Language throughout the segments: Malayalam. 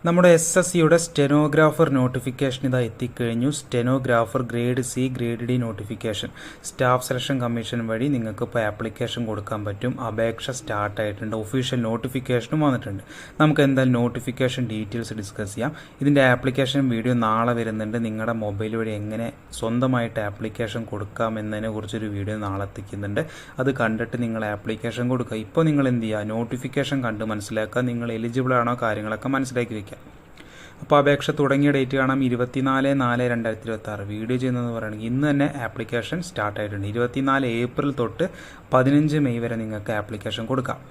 നമ്മുടെ SSCയുടെ സ്റ്റെനോഗ്രാഫർ നോട്ടിഫിക്കേഷൻ ഇതാ എത്തിക്കഴിഞ്ഞു. Stenographer grade C grade D notification staff selection commission വഴി നിങ്ങൾക്ക് ഇപ്പോൾ ആപ്ലിക്കേഷൻ കൊടുക്കാൻ പറ്റും. അപേക്ഷ സ്റ്റാർട്ട് ആയിട്ടുണ്ട്. ഒഫീഷ്യൽ നോട്ടിഫിക്കേഷനും വന്നിട്ടുണ്ട്. നമുക്ക് എന്തായാലും നോട്ടിഫിക്കേഷൻ ഡീറ്റെയിൽസ് ഡിസ്കസ് ചെയ്യാം. ഇതിൻ്റെ ആപ്ലിക്കേഷൻ വീഡിയോ നാളെ വരുന്നുണ്ട്. നിങ്ങളുടെ മൊബൈൽ വഴി എങ്ങനെ സ്വന്തമായിട്ട് ആപ്ലിക്കേഷൻ കൊടുക്കാം എന്നതിനെ കുറിച്ചൊരു വീഡിയോ നാളെ എത്തിക്കുന്നുണ്ട്. അത് കണ്ടിട്ട് നിങ്ങൾ ആപ്ലിക്കേഷൻ കൊടുക്കുക. ഇപ്പോൾ നിങ്ങൾ എന്ത് ചെയ്യുക, നോട്ടിഫിക്കേഷൻ കണ്ട് മനസ്സിലാക്കുക, നിങ്ങൾ എലിജിബിൾ ആണോ കാര്യങ്ങളൊക്കെ മനസ്സിലാക്കി വയ്ക്കുക. അപ്പോൾ അപേക്ഷ തുടങ്ങിയ ഡേറ്റ് കാണാം 24/4/2026. വീഡിയോ ചെയ്യുന്നതെന്ന് പറയുകയാണെങ്കിൽ ഇന്ന് തന്നെ ആപ്ലിക്കേഷൻ സ്റ്റാർട്ട് ആയിട്ടുണ്ട്. 24 ഏപ്രിൽ തൊട്ട് 15 മെയ് വരെ നിങ്ങൾക്ക് ആപ്ലിക്കേഷൻ കൊടുക്കാം.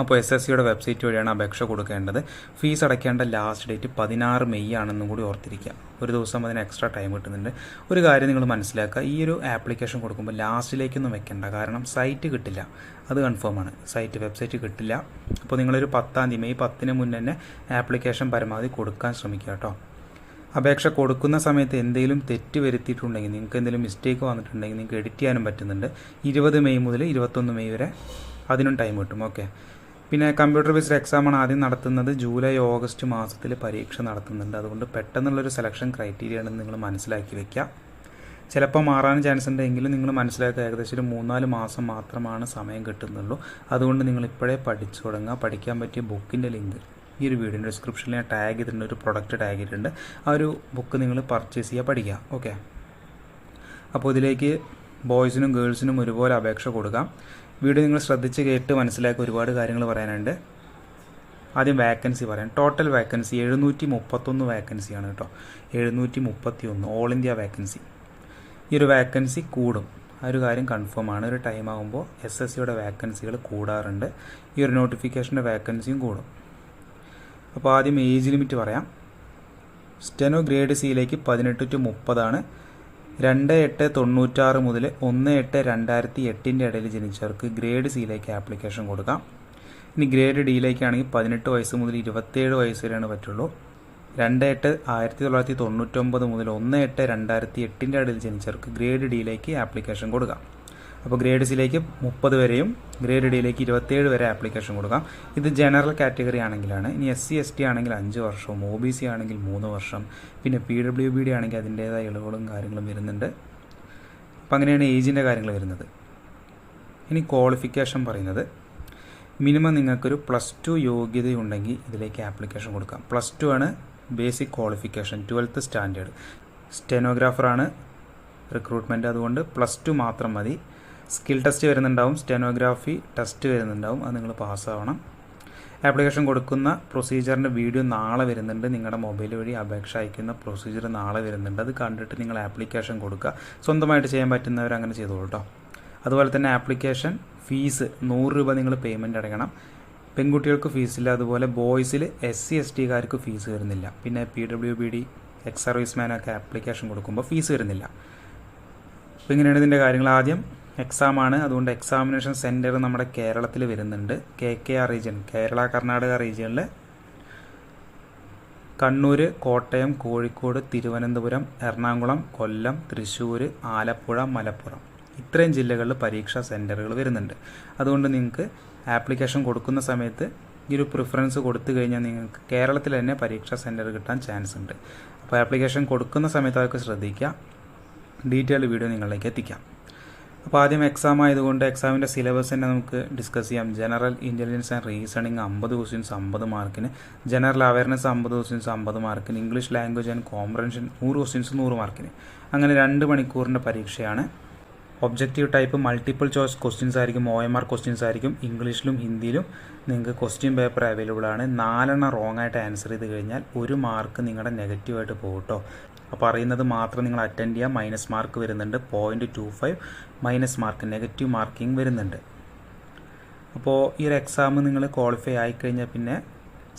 അപ്പോൾ SSCയുടെ വെബ്സൈറ്റ് വഴിയാണ് അപേക്ഷ കൊടുക്കേണ്ടത്. ഫീസ് അടയ്ക്കേണ്ട ലാസ്റ്റ് ഡേറ്റ് 16 മെയ് ആണെന്നും കൂടി ഓർത്തിരിക്കുക. ഒരു ദിവസം അതിന് എക്സ്ട്രാ ടൈം കിട്ടുന്നുണ്ട്. ഒരു കാര്യം നിങ്ങൾ മനസ്സിലാക്കുക, ഈ ഒരു ആപ്ലിക്കേഷൻ കൊടുക്കുമ്പോൾ ലാസ്റ്റിലേക്കൊന്നും വെക്കേണ്ട. കാരണം സൈറ്റ് കിട്ടില്ല, അത് കൺഫേം ആണ്. വെബ്സൈറ്റ് കിട്ടില്ല. അപ്പോൾ നിങ്ങളൊരു 10 മെയ് 10 മുന്നേ തന്നെ ആപ്ലിക്കേഷൻ പരമാവധി കൊടുക്കാൻ ശ്രമിക്കുക കേട്ടോ. അപേക്ഷ കൊടുക്കുന്ന സമയത്ത് എന്തെങ്കിലും തെറ്റ് വരുത്തിയിട്ടുണ്ടെങ്കിൽ, നിങ്ങൾക്ക് എന്തെങ്കിലും മിസ്റ്റേക്ക് വന്നിട്ടുണ്ടെങ്കിൽ നിങ്ങൾക്ക് എഡിറ്റ് ചെയ്യാനും പറ്റുന്നുണ്ട്. 20 മെയ് മുതൽ 21 മെയ് വരെ അതിനും ടൈം കിട്ടും. ഓക്കെ. പിന്നെ കമ്പ്യൂട്ടർ ബേസ്ഡ് എക്സാമാണ് ആദ്യം നടത്തുന്നത്. ജൂലൈ ഓഗസ്റ്റ് മാസത്തിൽ പരീക്ഷ നടത്തുന്നുണ്ട്. അതുകൊണ്ട് പെട്ടെന്നുള്ളൊരു സെലക്ഷൻ ക്രൈറ്റീരിയ ആണെന്ന് നിങ്ങൾ മനസ്സിലാക്കി വെക്കുക. ചിലപ്പോൾ മാറാൻ ചാൻസ് ഉണ്ടെങ്കിലും നിങ്ങൾ മനസ്സിലാക്കുക, ഏകദേശം ഒരു 3-4 മാസം മാത്രമാണ് സമയം കിട്ടുന്നുള്ളൂ. അതുകൊണ്ട് നിങ്ങൾ ഇപ്പോഴേ പഠിച്ചു തുടങ്ങുക. പഠിക്കാൻ പറ്റിയ ബുക്കിൻ്റെ ലിങ്ക് ഈ ഒരു വീഡിയോൻ്റെ ഡിസ്ക്രിപ്ഷനിൽ ഞാൻ ടാഗ് ചെയ്തിട്ടുണ്ട്, ഒരു പ്രൊഡക്റ്റ് ടാഗ് ചെയ്തിട്ടുണ്ട്. ആ ഒരു ബുക്ക് നിങ്ങൾ പർച്ചേസ് ചെയ്യുക, പഠിക്കുക. ഓക്കെ. അപ്പോൾ ഇതിലേക്ക് ബോയ്സിനും ഗേൾസിനും ഒരുപോലെ അപേക്ഷ കൊടുക്കാം. വീഡിയോ നിങ്ങൾ ശ്രദ്ധിച്ച് കേട്ട് മനസ്സിലാക്കി. ഒരുപാട് കാര്യങ്ങൾ പറയാനുണ്ട്. ആദ്യം വാക്കൻസി പറയാം. ടോട്ടൽ വാക്കൻസി 731 വാക്കൻസിയാണ് കേട്ടോ. 731 ഓൾ ഇന്ത്യ വാക്കൻസി. ഈ ഒരു വാക്കൻസി കൂടും, ആ ഒരു കാര്യം കൺഫേം ആണ്. ഒരു ടൈം ആകുമ്പോൾ SSCയുടെ വാക്കൻസികൾ കൂടാറുണ്ട്. ഈ ഒരു നോട്ടിഫിക്കേഷൻ്റെ വാക്കൻസിയും കൂടും. അപ്പോൾ ആദ്യം ഏജ് ലിമിറ്റ് പറയാം. സ്റ്റെനോ ഗ്രേഡ് സിയിലേക്ക് 18 to 30 ആണ്. 2/8/96 മുതൽ 1/8/2008 ഇടയിൽ ജനിച്ചവർക്ക് ഗ്രേഡ് സിയിലേക്ക് ആപ്ലിക്കേഷൻ കൊടുക്കാം. ഇനി ഗ്രേഡ് ഡിയിലേക്കാണെങ്കിൽ 18 വയസ്സ് മുതൽ 27 വയസ്സ് വരെയാണ് പറ്റുള്ളൂ. 2/8/1999 മുതൽ 1/8/2008 ഇടയിൽ ജനിച്ചവർക്ക് ഗ്രേഡ് ഡിയിലേക്ക് ആപ്ലിക്കേഷൻ കൊടുക്കാം. അപ്പോൾ ഗ്രേഡ് സിയിലേക്ക് 30 വരെയും ഗ്രേഡ് ഡിയിലേക്ക് 27 വരെ ആപ്ലിക്കേഷൻ കൊടുക്കാം. ഇത് ജനറൽ കാറ്റഗറി ആണെങ്കിലാണ്. ഇനി SC ST ആണെങ്കിൽ 5 വർഷവും, OBC ആണെങ്കിൽ 3 വർഷം, പിന്നെ PWBD ആണെങ്കിൽ അതിൻ്റേതായ ഇളവുകളും കാര്യങ്ങളും വരുന്നുണ്ട്. അപ്പം അങ്ങനെയാണ് ഏജിൻ്റെ കാര്യങ്ങൾ വരുന്നത്. ഇനി ക്വാളിഫിക്കേഷൻ പറയുന്നത്, മിനിമം നിങ്ങൾക്കൊരു +2 യോഗ്യതയുണ്ടെങ്കിൽ ഇതിലേക്ക് ആപ്ലിക്കേഷൻ കൊടുക്കാം. +2 ആണ് ബേസിക് ക്വാളിഫിക്കേഷൻ, 12th സ്റ്റാൻഡേർഡ്. സ്റ്റെനോഗ്രാഫറാണ് റിക്രൂട്ട്മെൻറ്റ്, അതുകൊണ്ട് +2 മാത്രം മതി. സ്കിൽ ടെസ്റ്റ് വരുന്നുണ്ടാവും, സ്റ്റെനോഗ്രാഫി ടെസ്റ്റ് വരുന്നുണ്ടാവും, അത് നിങ്ങൾ പാസ്സാവണം. ആപ്ലിക്കേഷൻ കൊടുക്കുന്ന പ്രൊസീജിയറിൻ്റെ വീഡിയോ നാളെ വരുന്നുണ്ട്. നിങ്ങളുടെ മൊബൈൽ വഴി അപേക്ഷ അയക്കുന്ന പ്രൊസീജിയർ നാളെ വരുന്നുണ്ട്. അത് കണ്ടിട്ട് നിങ്ങൾ ആപ്ലിക്കേഷൻ കൊടുക്കുക. സ്വന്തമായിട്ട് ചെയ്യാൻ പറ്റുന്നവർ അങ്ങനെ ചെയ്തോളൂ കേട്ടോ. അതുപോലെ തന്നെ ആപ്ലിക്കേഷൻ ഫീസ് 100 രൂപ നിങ്ങൾ പേയ്മെൻറ്റ് അടയ്ക്കണം. പെൺകുട്ടികൾക്ക് ഫീസില്ല. അതുപോലെ ബോയ്സിൽ SC ST ഫീസ് വരുന്നില്ല. പിന്നെ PWBD എക്സ് സർവീസ്മാനൊക്കെ ആപ്ലിക്കേഷൻ കൊടുക്കുമ്പോൾ ഫീസ് വരുന്നില്ല. അപ്പോൾ ഇങ്ങനെയാണ് ഇതിൻ്റെ കാര്യങ്ങൾ. ആദ്യം എക്സാമാണ്, അതുകൊണ്ട് എക്സാമിനേഷൻ സെൻറ്റർ നമ്മുടെ കേരളത്തിൽ വരുന്നുണ്ട്. KKR റീജിയൻ, കേരള കർണാടക റീജിയനിൽ കണ്ണൂർ, കോട്ടയം, കോഴിക്കോട്, തിരുവനന്തപുരം, എറണാകുളം, കൊല്ലം, തൃശ്ശൂർ, ആലപ്പുഴ, മലപ്പുറം, ഇത്രയും ജില്ലകളിൽ പരീക്ഷാ സെൻറ്ററുകൾ വരുന്നുണ്ട്. അതുകൊണ്ട് നിങ്ങൾക്ക് ആപ്ലിക്കേഷൻ കൊടുക്കുന്ന സമയത്ത് ഈ ഒരു പ്രിഫറൻസ് കൊടുത്തു കഴിഞ്ഞാൽ നിങ്ങൾക്ക് കേരളത്തിൽ തന്നെ പരീക്ഷാ സെൻറ്റർ കിട്ടാൻ ചാൻസ് ഉണ്ട്. അപ്പോൾ ആപ്ലിക്കേഷൻ കൊടുക്കുന്ന സമയത്ത് അതൊക്കെ ശ്രദ്ധിക്കുക. ഡീറ്റെയിൽഡ് വീഡിയോ നിങ്ങളിലേക്ക് എത്തിക്കാം. അപ്പോൾ ആദ്യം എക്സാം ആയതുകൊണ്ട് എക്സാമിൻ്റെ സിലബസ് തന്നെ നമുക്ക് ഡിസ്കസ് ചെയ്യാം. General intelligence and reasoning 50 questions 50 മാർക്കിന്, ജനറൽ അവയർനെസ് 50 ക്വസ്റ്റ്യൻസ് 50 മാർക്കിന്, English language and comprehension 100 questions 100 മാർക്കിന്. അങ്ങനെ 2 മണിക്കൂറിൻ്റെ പരീക്ഷയാണ്. Objective type multiple choice questions ആയിരിക്കും, OMR ക്വസ്റ്റ്യൻസ് ആയിരിക്കും. ഇംഗ്ലീഷിലും ഹിന്ദിയിലും നിങ്ങൾക്ക് ക്വസ്റ്റ്യൻ പേപ്പർ അവൈലബിൾ ആണ്. 4 റോങ് ആയിട്ട് ആൻസർ ചെയ്ത് കഴിഞ്ഞാൽ 1 മാർക്ക് നിങ്ങളുടെ നെഗറ്റീവായിട്ട് പോകും കേട്ടോ. അപ്പോൾ അറിയുന്നത് മാത്രം നിങ്ങൾ അറ്റൻഡ് ചെയ്യുക. മൈനസ് മാർക്ക് വരുന്നുണ്ട്, 0.25 മൈനസ് മാർക്ക്, നെഗറ്റീവ് മാർക്കിംഗ് വരുന്നുണ്ട്. അപ്പോൾ ഈ ഒരു എക്സാം നിങ്ങൾ ക്വാളിഫൈ ആയിക്കഴിഞ്ഞാൽ പിന്നെ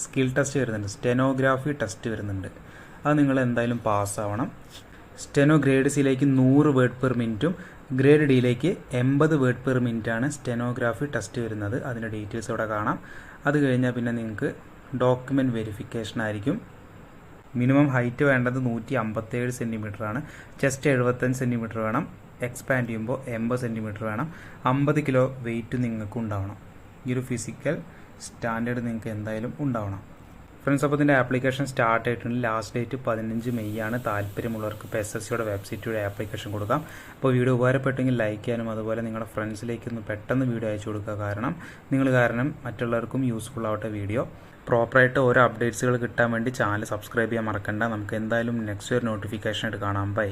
സ്കിൽ ടെസ്റ്റ് വരുന്നുണ്ട്, സ്റ്റെനോഗ്രാഫി ടെസ്റ്റ് വരുന്നുണ്ട്. അത് നിങ്ങൾ എന്തായാലും പാസ്സാവണം. സ്റ്റെനോ ഗ്രേഡ് സിയിലേക്ക് 100 വേർഡ് പെർ മിനിറ്റും ഗ്രേഡ് ഡിയിലേക്ക് 80 വേർഡ് പെർ മിനിറ്റാണ് സ്റ്റെനോഗ്രാഫി ടെസ്റ്റ് വരുന്നത്. അതിൻ്റെ ഡീറ്റെയിൽസ് ഇവിടെ കാണാം. അത് കഴിഞ്ഞാൽ പിന്നെ നിങ്ങൾക്ക് ഡോക്യുമെൻറ്റ് വെരിഫിക്കേഷൻ ആയിരിക്കും. മിനിമം ഹൈറ്റ് വേണ്ടത് 157 സെൻറ്റിമീറ്റർ ആണ്. ചെസ്റ്റ് 75 സെൻറ്റിമീറ്റർ വേണം. എക്സ്പാൻഡ് ചെയ്യുമ്പോൾ 80 സെൻറ്റിമീറ്റർ വേണം. 50 കിലോ വെയിറ്റ് നിങ്ങൾക്ക് ഉണ്ടാവണം. ഈ ഒരു ഫിസിക്കൽ സ്റ്റാൻഡേർഡ് നിങ്ങൾക്ക് എന്തായാലും ഉണ്ടാവണം. ഫ്രണ്ട്സ്, അപ്പോൾ ഇതിൻ്റെ ആപ്ലിക്കേഷൻ സ്റ്റാർട്ട് ആയിട്ടുണ്ട്. ലാസ്റ്റ് ഡേറ്റ് 15 മെയ് ആണ്. താല്പര്യമുള്ളവർക്ക് ഇപ്പോൾ SSCയുടെ വെബ്സൈറ്റ് വഴി ആപ്ലിക്കേഷൻ കൊടുക്കാം. അപ്പോൾ വീഡിയോ ഉപകാരപ്പെട്ടെങ്കിൽ ലൈക്ക് ചെയ്യാനും അതുപോലെ നിങ്ങളുടെ ഫ്രണ്ട്സിലേക്ക് ഒന്ന് പെട്ടെന്ന് വീഡിയോ അയച്ചു കൊടുക്കുക. നിങ്ങൾ കാരണം മറ്റുള്ളവർക്കും യൂസ്ഫുൾ ആവട്ടെ വീഡിയോ. പ്രോപ്പറായിട്ട് ഓരോ അപ്ഡേറ്റ്സുകൾ കിട്ടാൻ വേണ്ടി ചാനൽ സബ്സ്ക്രൈബ് ചെയ്യാൻ മറക്കണ്ട. നമുക്ക് എന്തായാലും നെക്സ്റ്റ് ഒരു നോട്ടിഫിക്കേഷൻ ആയിട്ട് കാണാം. ബൈ.